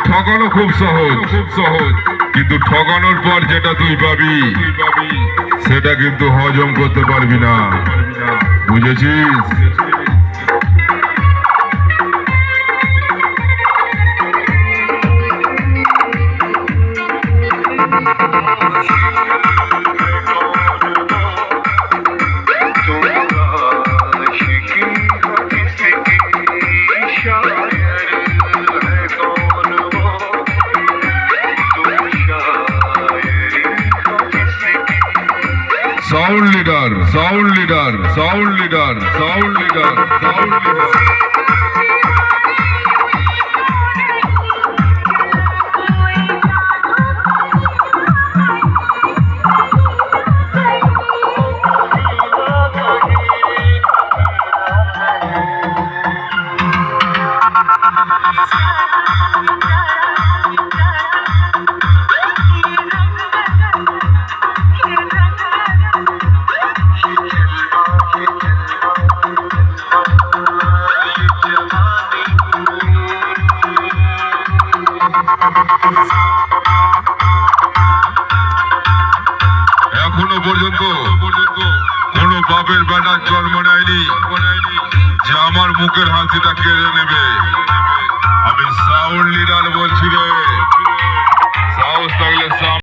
ঠকানো খুব সহজ, কিন্তু ঠকানোর পর যেটা তুই পাবি সেটা কিন্তু হজম করতে পারবি না, বুঝেছিস? Sound leader, sound leader, sound leader, sound leader, sound leader. এখনো পর্যন্ত কোন বাপের বেটার জন্ম নেয়নি যে আমার মুখের হাসিটা কেড়ে নেবে।